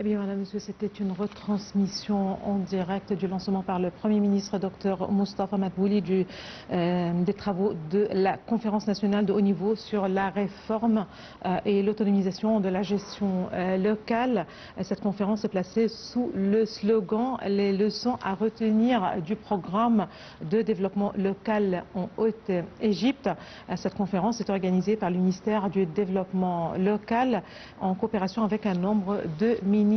Eh bien, Madame, Monsieur, c'était une retransmission en direct du lancement par le Premier ministre Dr Moustapha Madbouli des travaux de la conférence nationale de haut niveau sur la réforme et l'autonomisation de la gestion locale. Cette conférence est placée sous le slogan « Les leçons à retenir du programme de développement local en Haute-Égypte ». Cette conférence est organisée par le ministère du Développement local en coopération avec un nombre de ministères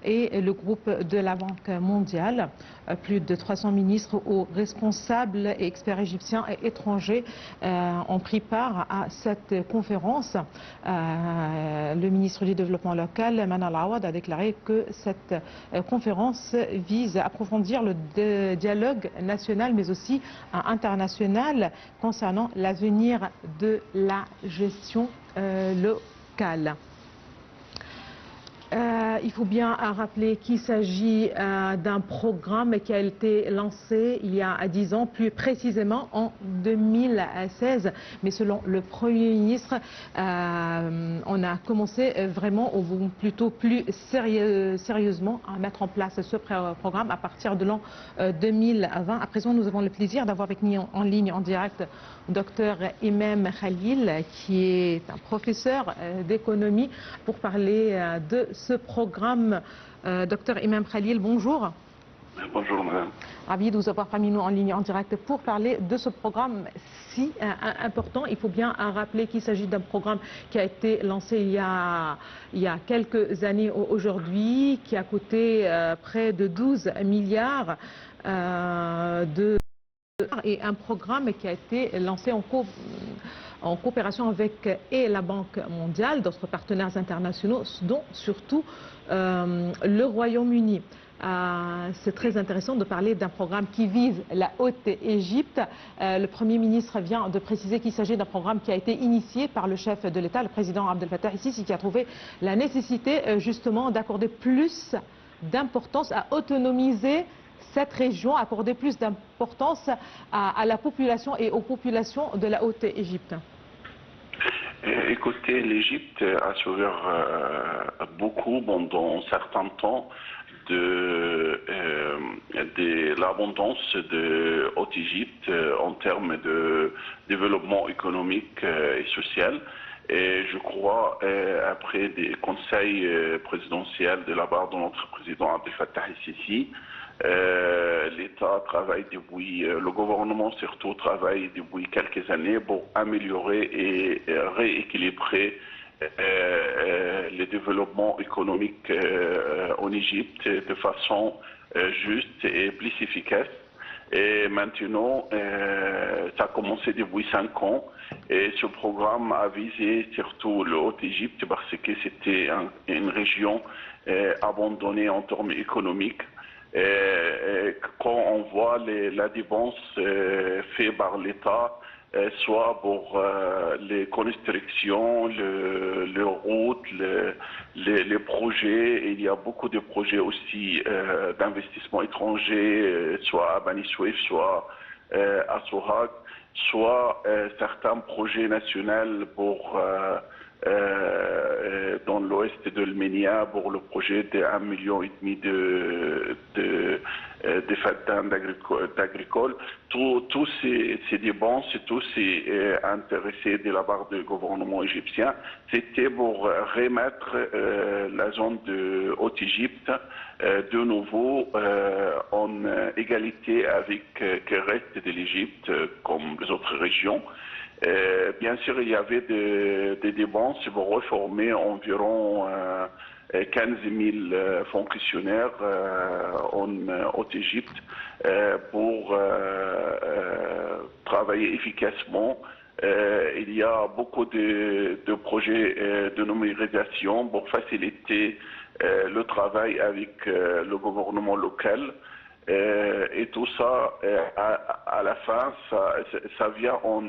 et le groupe de la Banque mondiale. Plus de 300 ministres ou responsables et experts égyptiens et étrangers ont pris part à cette conférence. Le ministre du Développement local, Manal Awad, a déclaré que cette conférence vise à approfondir le dialogue national mais aussi international concernant l'avenir de la gestion locale. Il faut bien rappeler qu'il s'agit d'un programme qui a été lancé il y a 10 ans, plus précisément en 2016. Mais selon le Premier ministre, on a commencé vraiment, ou plutôt plus sérieusement, à mettre en place ce programme à partir de l'an 2020. À présent, nous avons le plaisir d'avoir avec nous en ligne, en direct, Dr Imam Khalil, qui est un professeur d'économie, pour parler de ce programme. Dr Imam Khalil, bonjour. Bonjour madame. Ravi de vous avoir parmi nous en ligne en direct pour parler de ce programme si important. Il faut bien rappeler qu'il s'agit d'un programme qui a été lancé il y a quelques années aujourd'hui, qui a coûté près de 12 milliards et un programme qui a été lancé en coopération avec la Banque mondiale, d'autres partenaires internationaux, dont surtout le Royaume-Uni. C'est très intéressant de parler d'un programme qui vise la Haute-Égypte. Le Premier ministre vient de préciser qu'il s'agit d'un programme qui a été initié par le chef de l'État, le président Abdel Fattah el-Sisi, qui a trouvé la nécessité justement d'accorder plus d'importance à autonomiser cette région, accorder plus d'importance à la population et aux populations de la Haute-Égypte. Écoutez, l'Égypte a souffert beaucoup pendant un certain temps de l'abondance de Haute-Égypte en termes de développement économique et social. Et je crois, après des conseils présidentiels de la part de notre président Abdel Fattah el-Sisi, l'État travaille depuis, le gouvernement surtout travaille depuis quelques années pour améliorer et rééquilibrer le développement économique en Égypte de façon juste et plus efficace. Et maintenant, ça a commencé depuis 5 ans et ce programme a visé surtout le Haute-Égypte parce que c'était une région abandonnée en termes économiques. Quand on voit la dépense faite par l'État, soit pour les constructions, les routes, les projets, il y a beaucoup de projets aussi d'investissement étranger, soit à Bani Souef, soit à Sohag, soit certains projets nationaux pour dans l'ouest de l'Arménie pour le projet de 1,5 million de fattans d'agricoles. Tous ces dépenses, tous ces intéressés de la part du gouvernement égyptien, c'était pour remettre la zone de Haute-Égypte de nouveau en égalité avec le reste de l'Égypte, comme les autres régions. Bien sûr, il y avait des dépenses pour reformer environ 15 000 fonctionnaires en Haute-Égypte pour travailler efficacement. Il y a beaucoup de projets de numérisation pour faciliter le travail avec le gouvernement local. Et tout ça, à la fin, ça vient en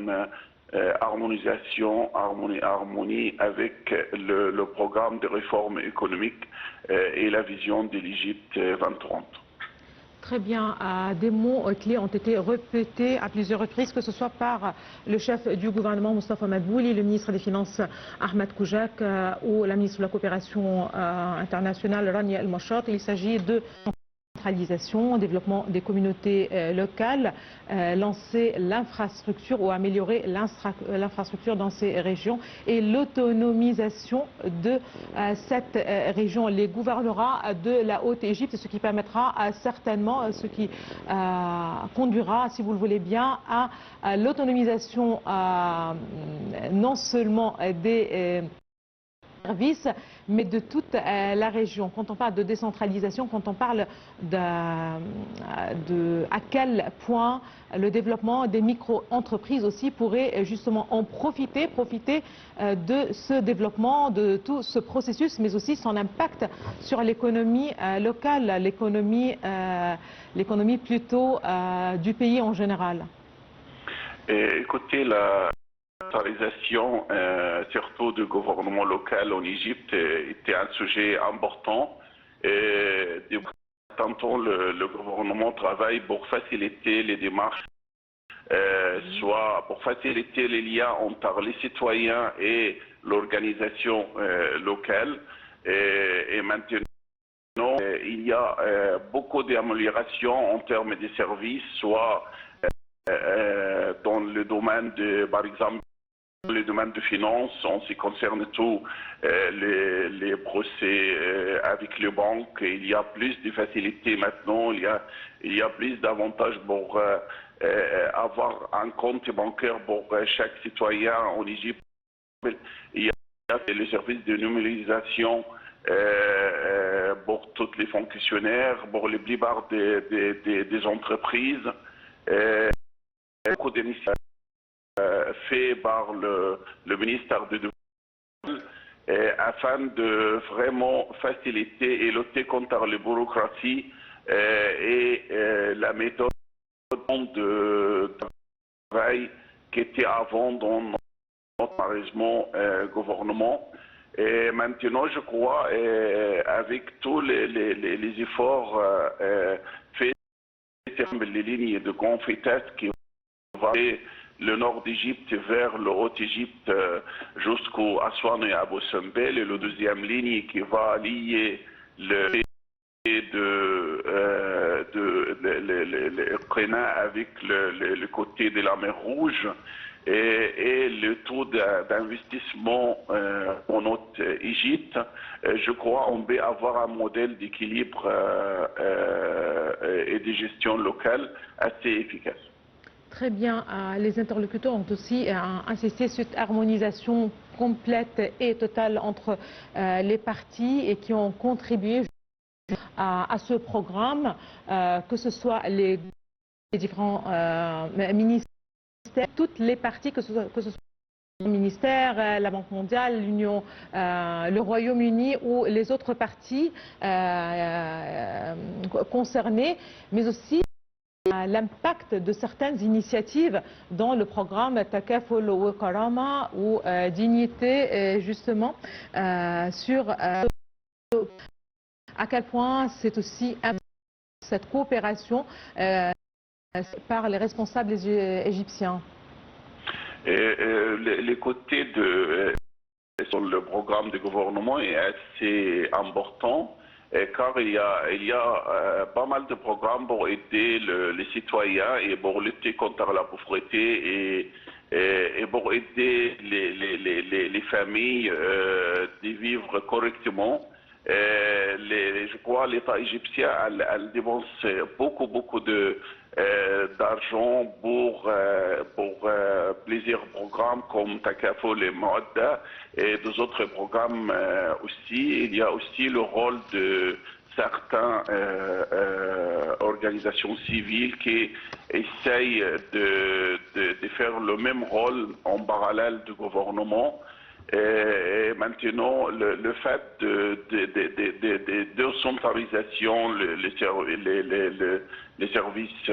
harmonie avec le programme de réforme économique et la vision de l'Égypte 2030. Très bien. Des mots clés ont été répétés à plusieurs reprises, que ce soit par le chef du gouvernement, Moustapha Madbouli, le ministre des Finances, Ahmed Koujak, ou la ministre de la Coopération internationale, Rania El Mochat. Il s'agit de centralisation, développement des communautés locales, lancer l'infrastructure ou améliorer l'infrastructure dans ces régions et l'autonomisation de cette région les gouvernera de la Haute-Égypte, ce qui permettra certainement, ce qui conduira, si vous le voulez bien, à l'autonomisation non seulement des services, mais de toute la région. Quand on parle de décentralisation, quand on parle à quel point le développement des micro-entreprises aussi pourrait justement en profiter de ce développement, de tout ce processus, mais aussi son impact sur l'économie locale, l'économie plutôt du pays en général. Écoutez, la centralisation, surtout du gouvernement local en Égypte, était un sujet important. Tantôt, le gouvernement travaille pour faciliter les démarches, soit pour faciliter les liens entre les citoyens et l'organisation locale. Et maintenant, il y a beaucoup d'améliorations en termes de services, soit dans le domaine de, par exemple, le domaine de finances, en ce qui concerne tout les procès avec les banques, il y a plus de facilités maintenant, il y a plus d'avantages pour avoir un compte bancaire pour chaque citoyen en Égypte. Il y a le service de numérisation pour tous les fonctionnaires, pour les plupart des entreprises. Beaucoup d'initiatives fait par le ministère de Développement afin de vraiment faciliter et lutter contre la bureaucratie et la méthode de travail qui était avant dans notre management gouvernement. Et maintenant, je crois, avec tous les efforts faits sur les lignes de grande vitesse qui vont le nord d'Égypte vers le Haute-Égypte jusqu'au Aswan et Abu Simbel, et la deuxième ligne qui va lier le Qena avec le côté de la mer Rouge et le taux d'investissement en Haute-Égypte. Je crois qu'on peut avoir un modèle d'équilibre et de gestion locale assez efficace. Très bien. Les interlocuteurs ont aussi insisté sur cette harmonisation complète et totale entre les parties et qui ont contribué à ce programme, que ce soit les différents ministères, toutes les parties, que ce soit le ministère, la Banque mondiale, l'Union, le Royaume-Uni ou les autres parties concernées, mais aussi l'impact de certaines initiatives dans le programme Takaful wa Karama ou Dignité, justement, sur à quel point c'est aussi cette coopération par les responsables égyptiens. Les côtés sur le programme de gouvernement est assez important. Car il y a pas mal de programmes pour aider les citoyens et pour lutter contre la pauvreté et pour aider les familles de vivre correctement. Je crois que l'État égyptien elle dépense beaucoup d'argent pour plusieurs programmes comme Takaful et Moadda et des autres programmes aussi. Il y a aussi le rôle de certaines organisations civiles qui essayent de faire le même rôle en parallèle du gouvernement. Et maintenant, le fait de décentralisation, les services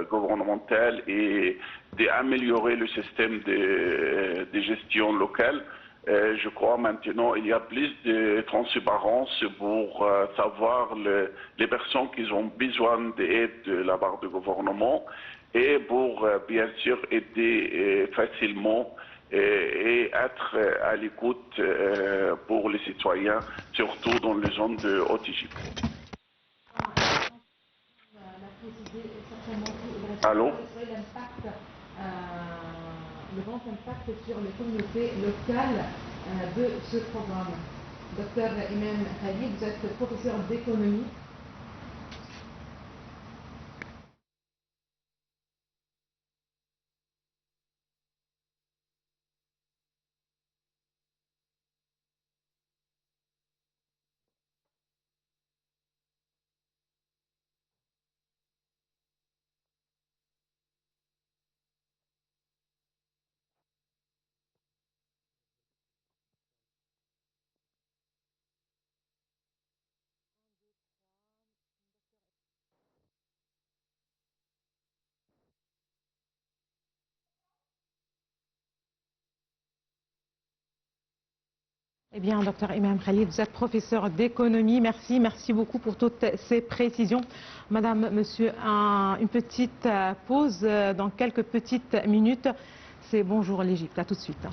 gouvernementaux et d'améliorer le système de gestion locale, Je crois maintenant il y a plus de transparence pour savoir les personnes qui ont besoin d'aide de la part du gouvernement et pour bien sûr aider facilement et être à l'écoute pour les citoyens, surtout dans les zones de Haute-Égypte. Allô? Le grand impact sur les communautés locales de ce programme. Docteur Imam Khalid, vous êtes professeur d'économie. Eh bien, docteur Imam Khalid, vous êtes professeur d'économie. Merci beaucoup pour toutes ces précisions. Madame, monsieur, une petite pause dans quelques petites minutes. C'est Bonjour l'Égypte. À tout de suite.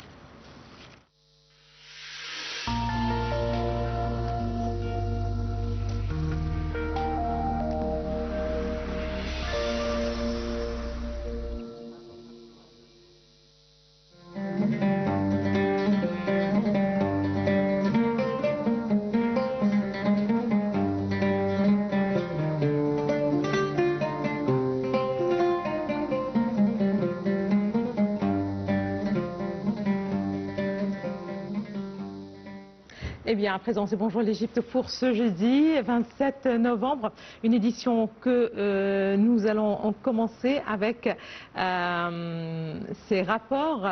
Eh bien, à présent, c'est Bonjour l'Égypte pour ce jeudi 27 novembre. Une édition que nous allons commencer avec ces rapports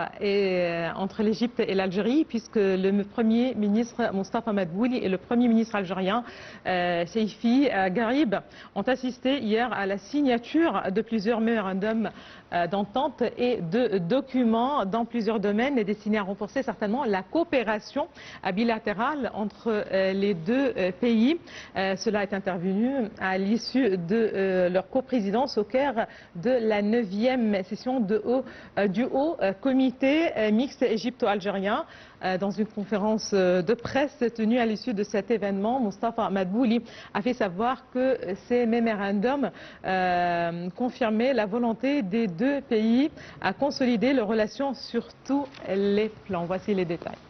entre l'Égypte et l'Algérie, puisque le Premier ministre Mostafa Madbouli et le Premier ministre algérien Seifi Garib ont assisté hier à la signature de plusieurs mémorandums d'entente et de documents dans plusieurs domaines destinés à renforcer certainement la coopération bilatérale entre les deux pays. Cela est intervenu à l'issue de leur coprésidence au Caire de la 9e session du Haut Comité mixte égypto-algérien. Dans une conférence de presse tenue à l'issue de cet événement, Mostafa Madbouli a fait savoir que ces mémorandums confirmaient la volonté des deux pays à consolider leurs relations sur tous les plans. Voici les détails.